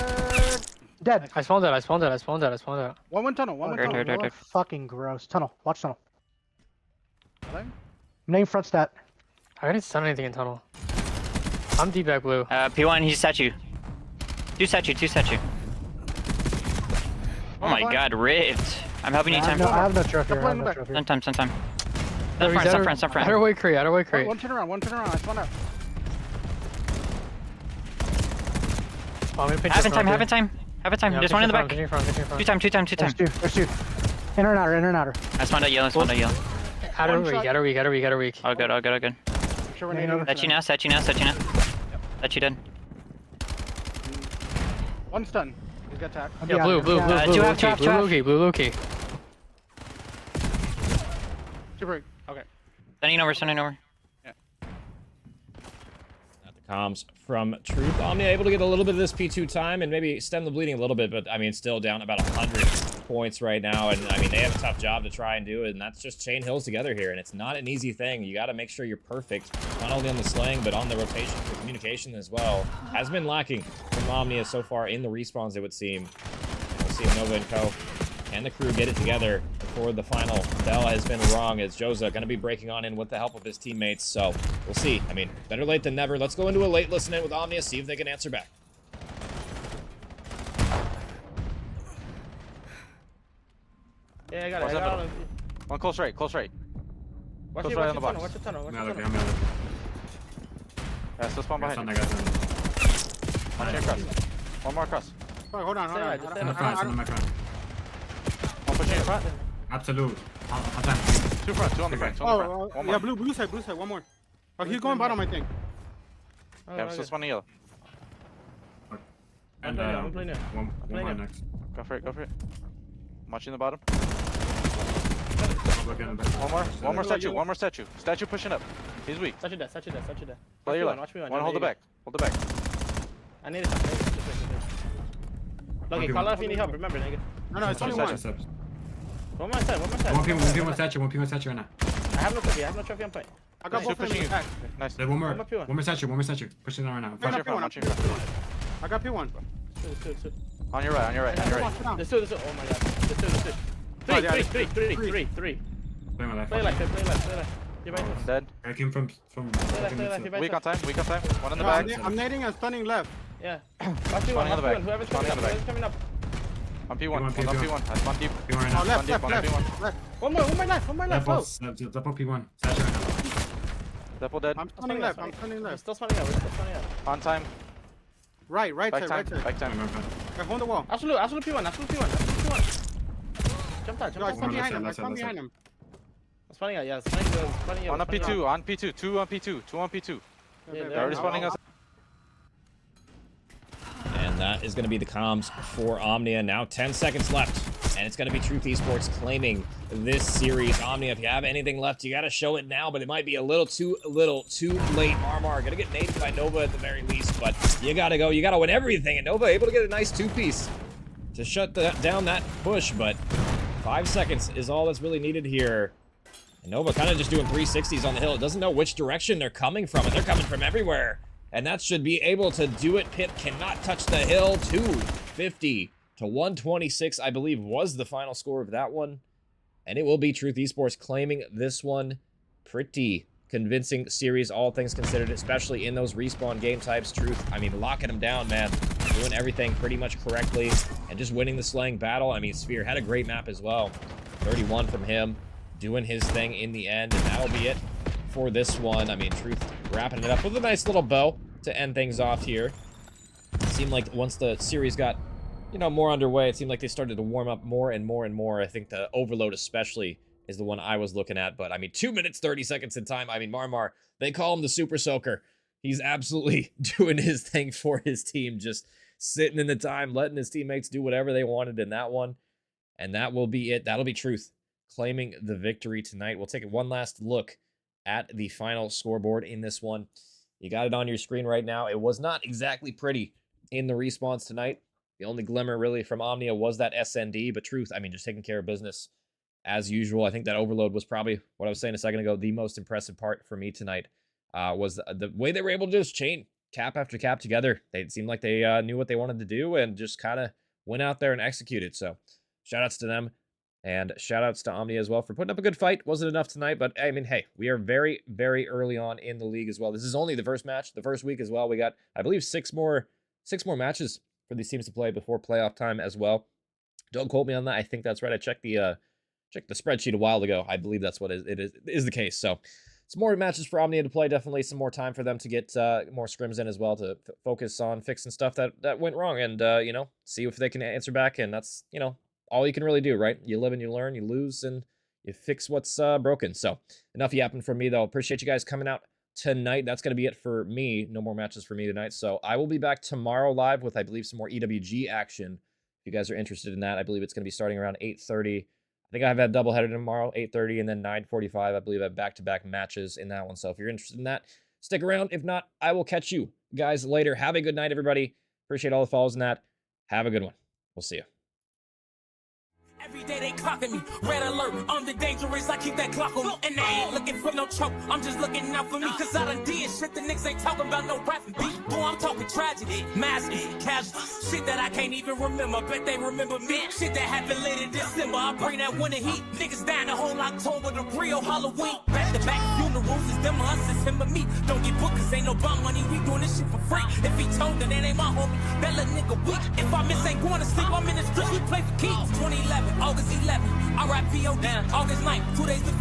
Dead. I spawned out. One tunnel. Dirt. Fucking gross. Tunnel. Watch tunnel. Hello? Name front stat. I didn't stun anything in tunnel. I'm deep back blue. P1, he's statue. Two statue. Oh my god, ripped. I'm helping you time. I have no trophy. Some time. Some front. Outer way crate. One turn around. I spawned out. Oh, I'm gonna pinch Have time. Yeah, There's one in the back. Continue front. Two time. There's two. Inner and outer. I spawned out yellow. Outer weak. All good. Sure, we're Yeah, named. Statue now. Statue dead. One stun. He's got tack. Yeah, blue low key. Super. Okay. Stunning over. Not the comms from Truth. Omnia able to get a little bit of this P2 time and maybe stem the bleeding a little bit, but I mean, still down about 100 points right now. And I mean, they have a tough job to try and do it, and that's just chain hills together here. And it's not an easy thing. You got to make sure you're perfect, not only on the slaying, but on the rotation, the communication as well. Has been lacking from Omnia so far in the respawns, it would seem. We'll see if Nova and Co. and the crew get it together before the final bell has been rung, as Joza going to be breaking on in with the help of his teammates. So we'll see. I mean, better late than never. Let's go into a late listen in with Omnia, see if they can answer back. Yeah, I got it. One close right. Watch Close the right on the tunnel. box. Watch the tunnel. Yeah, still spawn behind. I got some. One chain across. One more across. Oh, hold on. In the front. One pushing in front. Absolute. Two front. Two on the front. One Yeah, more. blue side. One more. Oh, he's going bottom, I think. Yeah, I'm still spawning yellow. And I'm playing it. one more next. Go for it. I'm watching the bottom. One more statue. Statue pushing up. He's weak. Statue there. Play your left. Watch me one. One hold the back. I need it. Lucky, call out if you need help. Remember, nigga. No, it's only one. One more side. One P1 statue right now. I have no trophy. I'm point. I got Two both of pushing them you. back. Nice. There's one more. I'm up here. One more statue. One more statue. Pushing it right now. I Watch got your front, P1. watch your front. I got P1. Two. On your right, on your right, on your right. There's two. Oh my god. There's two. Oh, yeah, Three. Play my life. Play like. You're right. Dead. I came from. Play like. Weak on time, weak on time. One in the No, back. I'm nading and stunning left. Yeah. Spawning on the back. Whoever's Spawning on the back. coming up. On P1, P1, one on P1. I spawned deep. P1 right Oh, now. left, deep, left, one left, P1. left. One more left. Left, Go. double P1. Statue right now. Double dead. I'm stunning left. I'm stunning We're left. still spawning out. On time. Right Back side, time. right side. Back time. Okay, hold the wall. Absolute P1. Jump out. No, I spawn Left behind side, him. I left spawn side, behind him. Spawning out, yeah. Spawning out. On a P2, on P2. Two on P2. Two on P2. Yeah, They're already spawning us. And that is going to be the comms for Omnia. Now 10 seconds left. And it's going to be Truth Esports claiming this series. Omnia, if you have anything left, you got to show it now. But it might be a little too late. Marmar going to get naded by Nova at the very least. But you got to go. You got to win everything. And Nova able to get a nice two-piece to shut down that push. But 5 seconds is all that's really needed here. And Nova kind of just doing 360s on the hill. It doesn't know which direction they're coming from. And they're coming from everywhere. And that should be able to do it. Pip cannot touch the hill. 250 to 126, I believe, was the final score of that one. And it will be Truth Esports claiming this one. Pretty convincing series, all things considered, especially in those respawn game types. Truth, I mean, locking them down, man. Doing everything pretty much correctly. And just winning the slaying battle. I mean, Sphere had a great map as well. 31 from him. Doing his thing in the end. And that'll be it for this one. I mean, Truth wrapping it up with a nice little bow to end things off here. It seemed like once the series got, you know, more underway, it seemed like they started to warm up more and more. I think the Overload especially is the one I was looking at. But I mean, 2 minutes, 30 seconds in time. I mean, Marmar, they call him the Super Soaker. He's absolutely doing his thing for his team, just sitting in the time, letting his teammates do whatever they wanted in that one. And that will be it. That'll be Truth claiming the victory tonight. We'll take one last look at the final scoreboard in this one. You got it on your screen right now. It was not exactly pretty in the respawns tonight. The only glimmer really from Omnia was that SND, but Truth, I mean, just taking care of business as usual. I think that Overload was probably, what I was saying a second ago, the most impressive part for me tonight was the way they were able to just chain cap after cap together. They seemed like they knew what they wanted to do and just kind of went out there and executed. So shout outs to them. And shout-outs to Omnia as well for putting up a good fight. Wasn't enough tonight, but I mean, hey, we are very, very early on in the league as well. This is only the first match, the first week as well. We got, I believe, six more matches for these teams to play before playoff time as well. Don't quote me on that. I think that's right. I checked the spreadsheet a while ago. I believe that's what it is the case. So some more matches for Omnia to play. Definitely some more time for them to get more scrims in as well to focus on fixing stuff that went wrong and you know, see if they can answer back. And that's, you know, all you can really do, right? You live and you learn, you lose, and you fix what's broken. So enough yapping from me, though. Appreciate you guys coming out tonight. That's going to be it for me. No more matches for me tonight. So I will be back tomorrow live with, I believe, some more EWG action. If you guys are interested in that, I believe it's going to be starting around 8:30. I think I have a doubleheader tomorrow, 8:30, and then 9:45. I believe I have back-to-back matches in that one. So if you're interested in that, stick around. If not, I will catch you guys later. Have a good night, everybody. Appreciate all the follows in that. Have a good one. We'll see you. Every day they clocking me, red alert, I'm the dangerous, I keep that clock on me. And they ain't looking for no choke, I'm just looking out for me. Cause I done did shit the niggas ain't talking about, no rapping beat. Boy, I'm talking tragedy, massive, casual. Shit that I can't even remember, bet they remember me. Shit that happened late in December, I bring that winter heat. Niggas dying the whole October, the real Halloween. Back to back funerals, it's them or us, it's him or me. Don't get booked cause ain't no bum money, we doing this shit for free. If he told that ain't my homie, that little nigga weak. If I miss ain't going to sleep, I'm in the street, we play for keeps. 2011. August 11th, I rap VOD, August 9th, 2 days before.